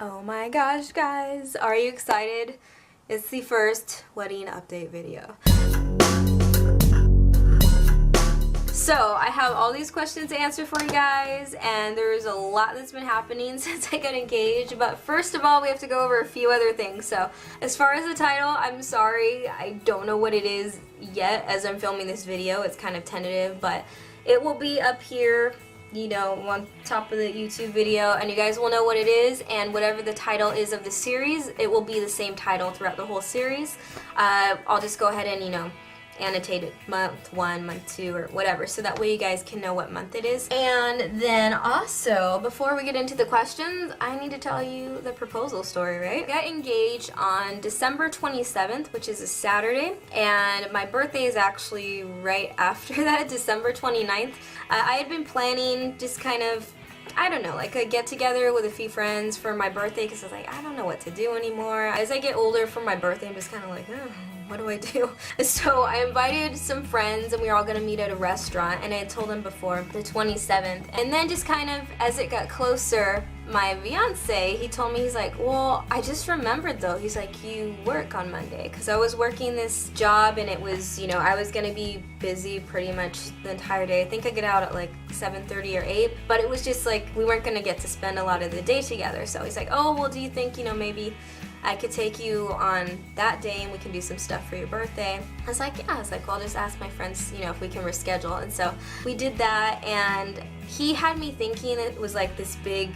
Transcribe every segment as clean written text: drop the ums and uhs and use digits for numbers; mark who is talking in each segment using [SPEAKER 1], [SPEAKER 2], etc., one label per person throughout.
[SPEAKER 1] Oh my gosh, guys, are you excited? It's the first wedding update video. So I have all these questions to answer for you guys, and there's a lot that's been happening since I got engaged, but first of all we have to go over a few other things. So as far as the title, I'm sorry, I don't know what it is yet as I'm filming this video. It's kind of tentative, but it will be up here, you know, on top of the YouTube video, and you guys will know what it is, and whatever the title is of the series, it will be the same title throughout the whole series. I'll just go ahead and, you know, annotate it month 1, month 2, or whatever, so that way you guys can know what month it is. And then also, before we get into the questions, I need to tell you the proposal story, right? I got engaged on December 27th, which is a Saturday, and my birthday is actually right after that, December 29th. I had been planning just kind of, I don't know, like a get together with a few friends for my birthday, because I was like, I don't know what to do anymore. As I get older for my birthday, I'm just kind of like, oh, what do I do? So I invited some friends, and we were all gonna meet at a restaurant, and I had told them before the 27th. And then just kind of as it got closer, my fiance, he told me, he's like, well, I just remembered though, he's like, you work on Monday, because I was working this job, and it was, you know, I was gonna be busy pretty much the entire day. I think I get out at like 7:30 or 8, but it was just like we weren't gonna get to spend a lot of the day together. So he's like, oh, well, do you think, you know, maybe I could take you on that day and we can do some stuff for your birthday? I was like, yeah. I was like, well, I'll just ask my friends, you know, if we can reschedule. And so we did that, and he had me thinking it was like this big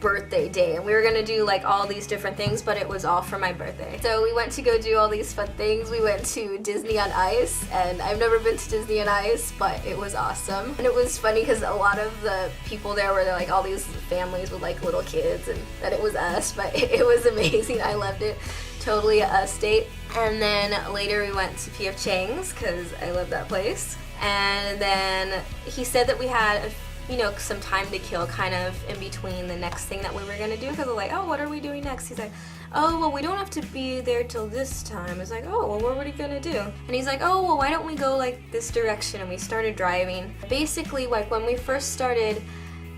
[SPEAKER 1] birthday day, and we were gonna do like all these different things, but it was all for my birthday. So we went to go do all these fun things. We went to Disney on Ice, and I've never been to Disney on Ice, but it was awesome. And it was funny because a lot of the people there were like all these families with like little kids, and that it was us, but it was amazing. I loved it. Totally a us date. And then later we went to P.F. Chang's because I love that place. And then he said that we had you know, some time to kill kind of in between the next thing that we were gonna do, because we're like, oh, what are we doing next? He's like, oh, well, we don't have to be there till this time. It's like, oh, well, what are we gonna do? And he's like, oh, well, why don't we go like this direction? And we started driving. Basically, like when we first started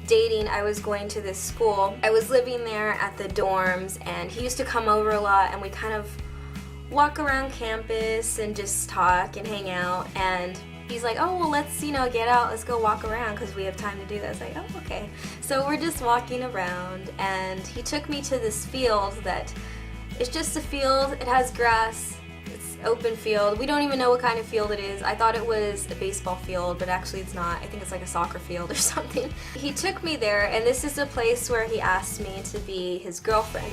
[SPEAKER 1] dating, I was going to this school. I was living there at the dorms, and he used to come over a lot, and we kind of walk around campus and just talk and hang out. And he's like, oh, well, let's, you know, get out, let's go walk around because we have time to do that. I was like, oh, okay. So we're just walking around, and he took me to this field that, it's just a field, it has grass, it's open field. We don't even know what kind of field it is. I thought it was a baseball field, but actually it's not. I think it's like a soccer field or something. He took me there, and this is a place where he asked me to be his girlfriend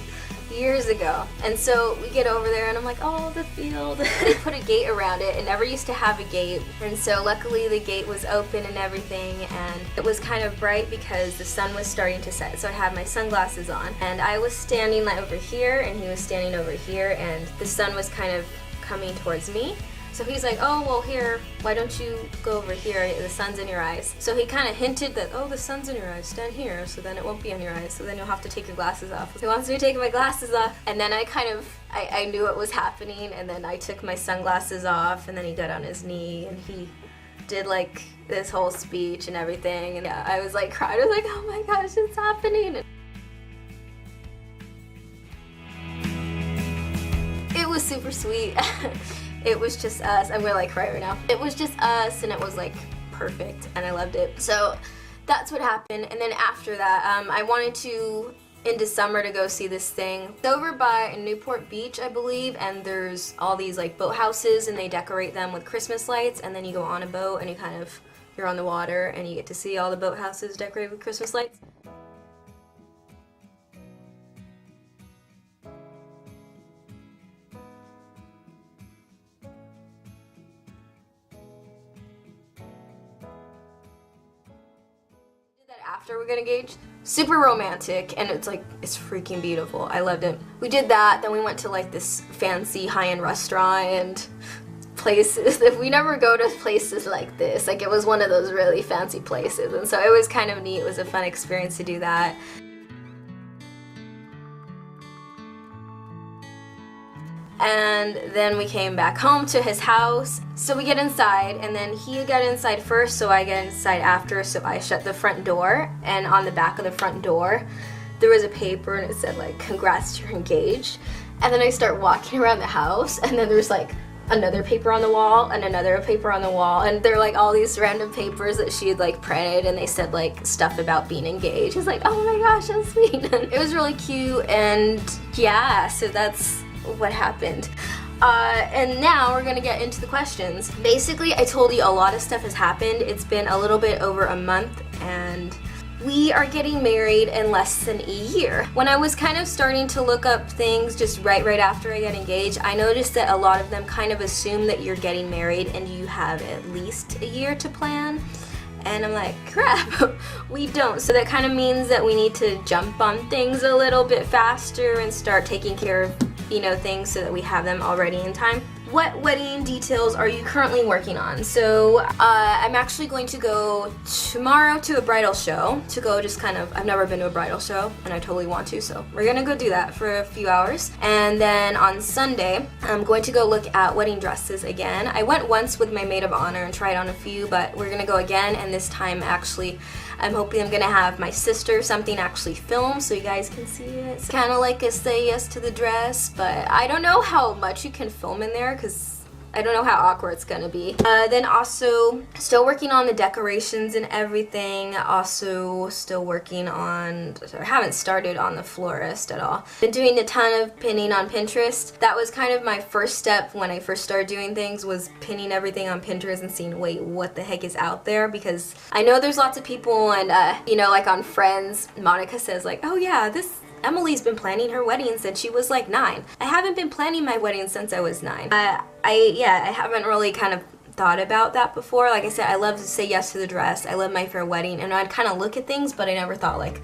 [SPEAKER 1] years ago. And so we get over there, and I'm like, oh, the field. They put a gate around it. It never used to have a gate, and so luckily the gate was open and everything, and it was kind of bright because the sun was starting to set. So I had my sunglasses on, and I was standing like over here, and he was standing over here, and the sun was kind of coming towards me. So he's like, oh, well, here, why don't you go over here, the sun's in your eyes. So he kind of hinted that, oh, the sun's in your eyes, stand here, so then it won't be on your eyes, so then you'll have to take your glasses off. He wants me to take my glasses off, and then I kind of, I knew what was happening, and then I took my sunglasses off, and then he got on his knee, and he did like this whole speech and everything, and yeah, I was like crying. I was like, oh my gosh, it's happening. It was super sweet. It was just us. I'm gonna like cry right now. It was just us, and it was like perfect, and I loved it. So that's what happened. And then after that, I wanted to, into summer, to go see this thing. It's over by Newport Beach, I believe, and there's all these like boat houses, and they decorate them with Christmas lights, and then you go on a boat, and you're on the water, and you get to see all the boat houses decorated with Christmas lights. After we got engaged, super romantic, and it's like, it's freaking beautiful. I loved it. We did that, then we went to like this fancy high-end restaurant and places. We never go to places like this. Like, it was one of those really fancy places, and so it was kind of neat. It was a fun experience to do that. And then we came back home to his house. So we get inside, and then he got inside first, so I get inside after. So I shut the front door, and on the back of the front door there was a paper and it said like, congrats, you're engaged. And then I start walking around the house, and then there's like another paper on the wall and another paper on the wall, and they're like all these random papers that she had like printed, and they said like stuff about being engaged. It's like, oh my gosh, how sweet. It was really cute, and yeah, so that's what happened. And now we're gonna get into the questions. Basically, I told you a lot of stuff has happened. It's been a little bit over a month, and we are getting married in less than a year. When I was kind of starting to look up things just right after I got engaged, I noticed that a lot of them kind of assume that you're getting married and you have at least a year to plan. And I'm like, crap, we don't. So that kind of means that we need to jump on things a little bit faster and start taking care of, you know, things so that we have them already in time. What wedding details are you currently working on? So I'm actually going to go tomorrow to a bridal show, to go just kind of, I've never been to a bridal show and I totally want to, so we're gonna go do that for a few hours. And then on Sunday, I'm going to go look at wedding dresses again. I went once with my maid of honor and tried on a few, but we're gonna go again, and this time actually I'm hoping I'm gonna have my sister something actually film so you guys can see it. It's kind of like a say yes to the dress, but I don't know how much you can film in there because I don't know how awkward it's gonna be. Then also still working on the decorations and everything. Also still working on, or haven't started on the florist at all. Been doing a ton of pinning on Pinterest. That was kind of my first step when I first started doing things, was pinning everything on Pinterest and seeing, wait, what the heck is out there? Because I know there's lots of people, and you know, like on Friends, Monica says like, oh yeah, Emily's been planning her wedding since she was like 9. I haven't been planning my wedding since I was 9. I haven't really kind of thought about that before. Like I said, I love to say yes to the dress. I love my fair wedding, and I'd kind of look at things, but I never thought like,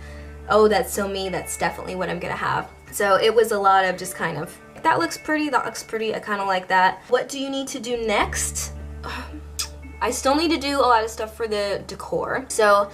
[SPEAKER 1] oh, that's so me, that's definitely what I'm gonna have. So it was a lot of just kind of, that looks pretty, that looks pretty, I kind of like that. What do you need to do next? I still need to do a lot of stuff for the decor. So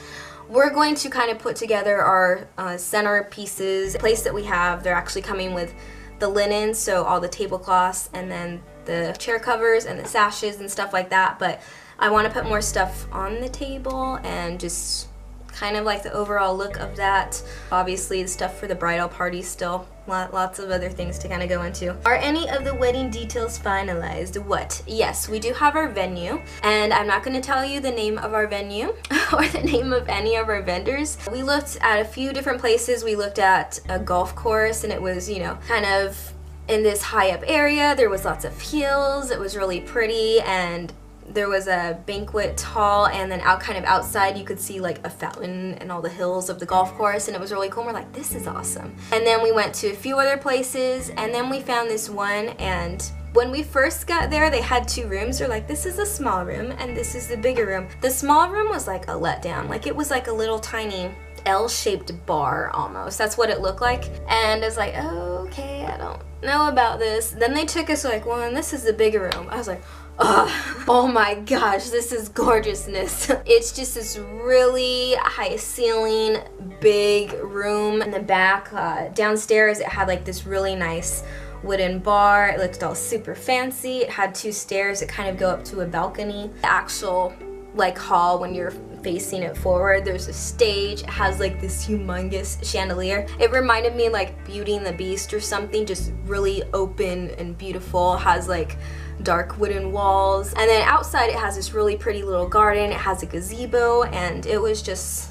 [SPEAKER 1] we're going to kind of put together our center pieces. The place that we have, they're actually coming with the linen, so all the tablecloths, and then the chair covers and the sashes and stuff like that. But I want to put more stuff on the table and just kind of like the overall look of that. Obviously the stuff for the bridal party still. Lots of other things to kind of go into. Are any of the wedding details finalized? What? Yes, we do have our venue, and I'm not going to tell you the name of our venue or the name of any of our vendors. We looked at a few different places. We looked at a golf course, and it was, you know, kind of in this high up area. There was lots of hills. It was really pretty, and there was a banquet hall, and then out kind of outside you could see like a fountain and all the hills of the golf course, and it was really cool. We're like, this is awesome. And then we went to a few other places, and then we found this one, and when we first got there they had 2 rooms. They're like, this is a small room and this is the bigger room. The small room was like a letdown. Like it was like a little tiny L-shaped bar almost. That's what it looked like. And I was like, oh, okay, I don't know about this. Then they took us like, well, and this is the bigger room. I was like, oh my gosh, this is gorgeousness. It's just this really high ceiling, big room in the back. Downstairs it had like this really nice wooden bar. It looked all super fancy. It had 2 stairs that kind of go up to a balcony. The actual like hall, when you're facing it forward, there's a stage. It has like this humongous chandelier. It reminded me like Beauty and the Beast or something, just really open and beautiful. It has like dark wooden walls, and then outside it has this really pretty little garden. It has a gazebo, and it was just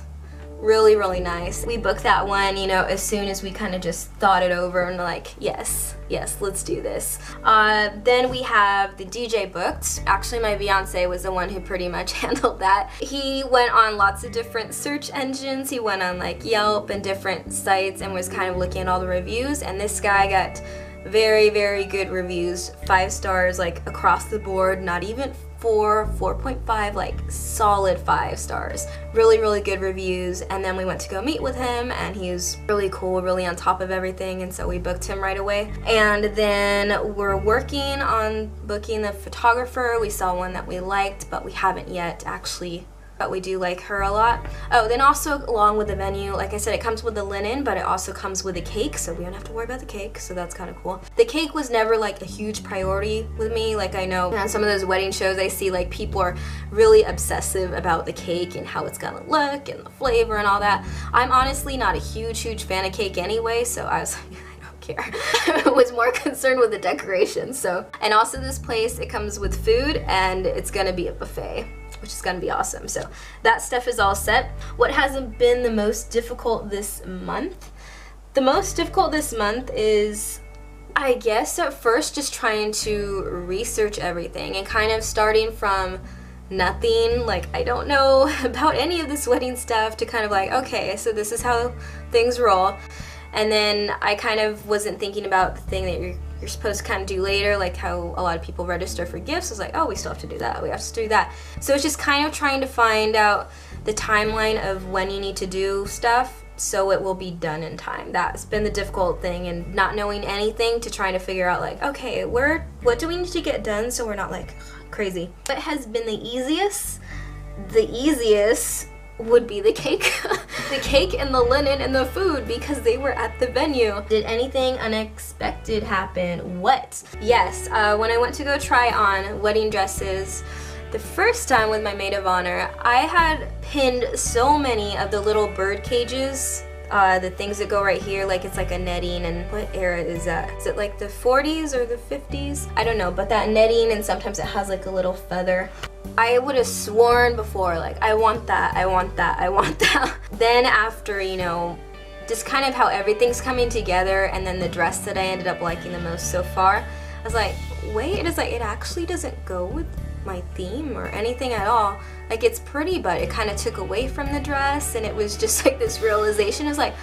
[SPEAKER 1] really, really nice. We booked that one, you know, as soon as we kind of just thought it over and like, yes, let's do this. Then we have the DJ booked. Actually, my fiance was the one who pretty much handled that. He went on lots of different search engines. He went on like Yelp and different sites and was kind of looking at all the reviews, and this guy got very, very good reviews. 5 stars like across the board, not even 4.5, like solid 5 stars. Really, really good reviews. And then we went to go meet with him, and he was really cool, really on top of everything, and so we booked him right away. And then we're working on booking the photographer. We saw one that we liked, but we haven't yet actually but we do like her a lot. Oh, then also along with the menu, like I said, it comes with the linen, but it also comes with a cake, so we don't have to worry about the cake, so that's kind of cool. The cake was never like a huge priority with me. Like I know on some of those wedding shows I see like people are really obsessive about the cake and how it's gonna look and the flavor and all that. I'm honestly not a huge fan of cake anyway, so I was like, care. I was more concerned with the decorations. So, and also this place, it comes with food and it's gonna be a buffet, which is gonna be awesome. So that stuff is all set. What hasn't been the most difficult this month? The most difficult this month is, I guess at first, just trying to research everything and kind of starting from nothing. Like I don't know about any of this wedding stuff to kind of like, okay, so this is how things roll. And then I kind of wasn't thinking about the thing that you're supposed to kind of do later, like how a lot of people register for gifts. I was like, oh, we still have to do that, we have to do that. So it's just kind of trying to find out the timeline of when you need to do stuff so it will be done in time. That's been the difficult thing, and not knowing anything to trying to figure out like, okay, what do we need to get done so we're not like crazy. What has been the easiest? The easiest would be the cake. The cake and the linen and the food, because they were at the venue. Did anything unexpected happen? What? Yes, when I went to go try on wedding dresses the first time with my maid of honor, I had pinned so many of the little bird cages, the things that go right here, like it's like a netting. And what era is that? Is it like the 40s or the 50s? I don't know, but that netting, and sometimes it has like a little feather. I would have sworn before, like, I want that, I want that, I want that. Then after, you know, just kind of how everything's coming together, and then the dress that I ended up liking the most so far, I was like, wait, it's like, it actually doesn't go with my theme or anything at all. Like, it's pretty, but it kind of took away from the dress, and it was just like this realization. It was like,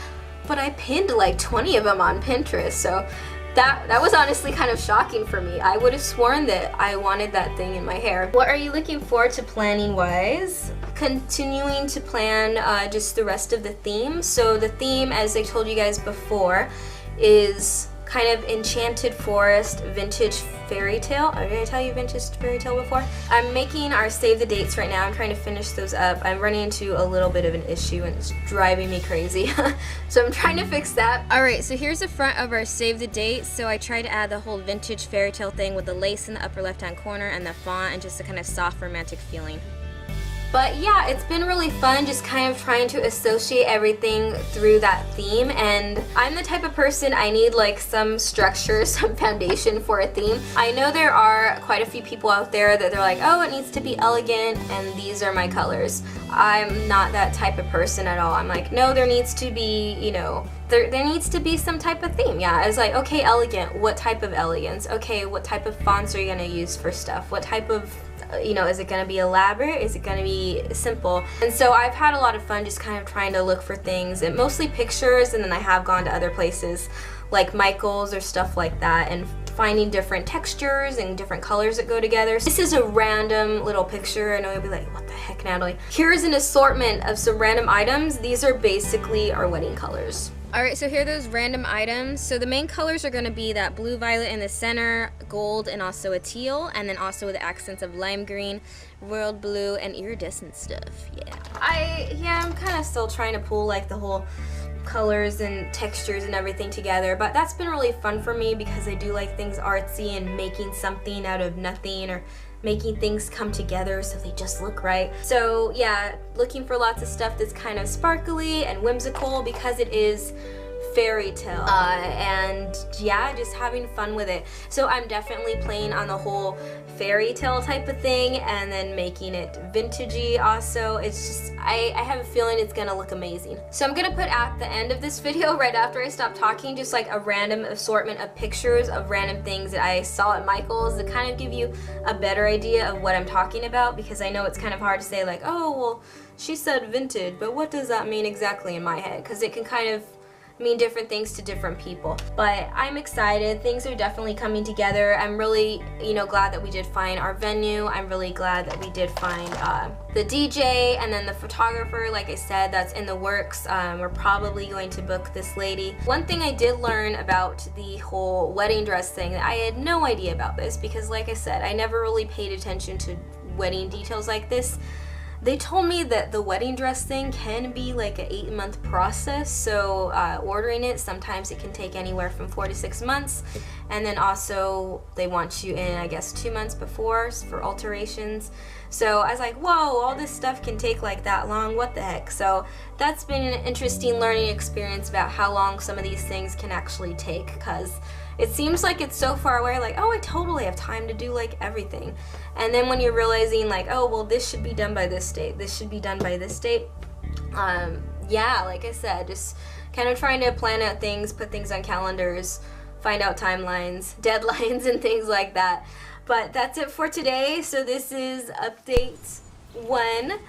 [SPEAKER 1] but I pinned like 20 of them on Pinterest, so that was honestly kind of shocking for me. I would have sworn that I wanted that thing in my hair. What are you looking forward to planning wise? Continuing to plan just the rest of the theme. So the theme, as I told you guys before, is kind of enchanted forest, vintage fairy tale. Did I tell you vintage fairy tale before? I'm making our save the dates right now. I'm trying to finish those up. I'm running into a little bit of an issue and it's driving me crazy. So I'm trying to fix that. Alright, so here's the front of our save the dates. So I tried to add the whole vintage fairy tale thing with the lace in the upper left hand corner and the font and just a kind of soft romantic feeling. But yeah, it's been really fun just kind of trying to associate everything through that theme, and I'm the type of person, I need like some structure, some foundation for a theme. I know there are quite a few people out there that they're like, oh, it needs to be elegant and these are my colors. I'm not that type of person at all. I'm like, no, there needs to be, you know, there needs to be some type of theme. Yeah, I was like, okay, elegant, what type of elegance? Okay, what type of fonts are you gonna use for stuff? What type of, you know, is it going to be elaborate? Is it going to be simple? And so I've had a lot of fun just kind of trying to look for things, and mostly pictures, and then I have gone to other places like Michael's or stuff like that, and finding different textures and different colors that go together. This is a random little picture. I know you'll be like, what the heck, Natalie? Here's an assortment of some random items. These are basically our wedding colors. Alright, so here are those random items. So the main colors are going to be that blue violet in the center, gold, and also a teal, and then also with the accents of lime green, royal blue, and iridescent stuff. Yeah. I'm kind of still trying to pull like the whole colors and textures and everything together, but that's been really fun for me because I do like things artsy and making something out of nothing, or making things come together so they just look right. So yeah, looking for lots of stuff that's kind of sparkly and whimsical because it is fairy tale, and yeah, just having fun with it. So I'm definitely playing on the whole fairy tale type of thing and then making it vintagey also. It's just, I have a feeling it's gonna look amazing. So I'm gonna put at the end of this video, right after I stop talking, just like a random assortment of pictures of random things that I saw at Michael's to kind of give you a better idea of what I'm talking about, because I know it's kind of hard to say like, oh, well, she said vintage, but what does that mean exactly in my head? Because it can kind of mean different things to different people. But I'm excited. Things are definitely coming together. I'm really, you know, glad that we did find our venue. I'm really glad that we did find the DJ, and then the photographer, like I said, that's in the works. We're probably going to book this lady. One thing I did learn about the whole wedding dress thing, I had no idea about this because, like I said, I never really paid attention to wedding details like this. They told me that the wedding dress thing can be like an 8-month process, so ordering it, sometimes it can take anywhere from 4 to 6 months, and then also they want you in, I guess, 2 months before for alterations. So I was like, whoa, all this stuff can take like that long, what the heck? So that's been an interesting learning experience about how long some of these things can actually take, because it seems like it's so far away, like, oh, I totally have time to do like everything. And then when you're realizing like, oh, well, this should be done by this date, this should be done by this date. Yeah, like I said, just kind of trying to plan out things, put things on calendars, find out timelines, deadlines, and things like that. But that's it for today. So this is update 1, and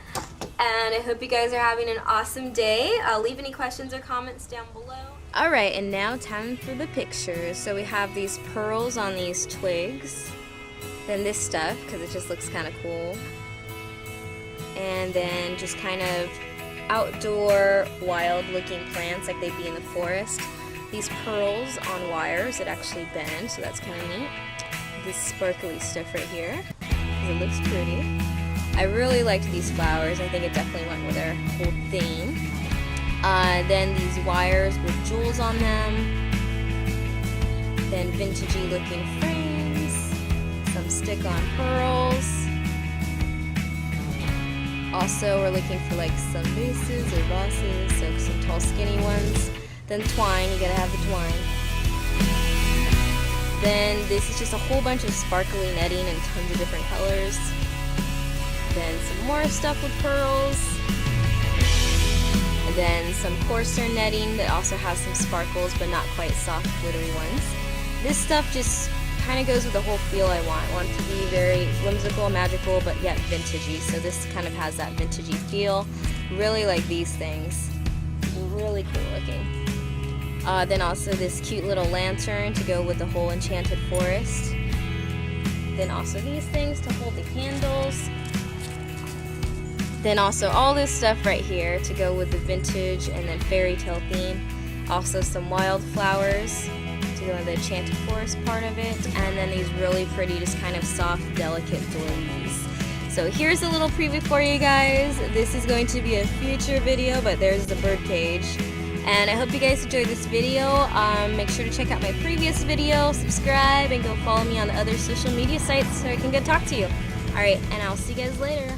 [SPEAKER 1] I hope you guys are having an awesome day. Leave any questions or comments down below. Alright, and now time for the pictures. So we have these pearls on these twigs, then this stuff, because it just looks kind of cool, and then just kind of outdoor wild looking plants like they'd be in the forest. These pearls on wires that actually bend, so that's kind of neat. This sparkly stuff right here, because it looks pretty. I really liked these flowers. I think it definitely went with our whole theme. Then these wires with jewels on them, then vintagey looking frames, some stick-on pearls. Also, we're looking for like some vases or vases, so some tall skinny ones. Then twine, you gotta have the twine. Then this is just a whole bunch of sparkly netting in tons of different colors. Then some more stuff with pearls. And then some coarser netting that also has some sparkles but not quite soft glittery ones. This stuff just kind of goes with the whole feel I want. I want it to be very whimsical, magical, but yet vintagey. So this kind of has that vintagey feel. Really like these things. Really cool looking. Then also this cute little lantern to go with the whole enchanted forest. Then also these things to hold the candles. Then also all this stuff right here to go with the vintage and then fairy tale theme. Also some wildflowers to go in the enchanted forest part of it. And then these really pretty, just kind of soft, delicate doilies. So here's a little preview for you guys. This is going to be a future video, but there's the bird cage. And I hope you guys enjoyed this video. Make sure to check out my previous video, subscribe, and go follow me on the other social media sites so I can go talk to you. Alright, and I'll see you guys later.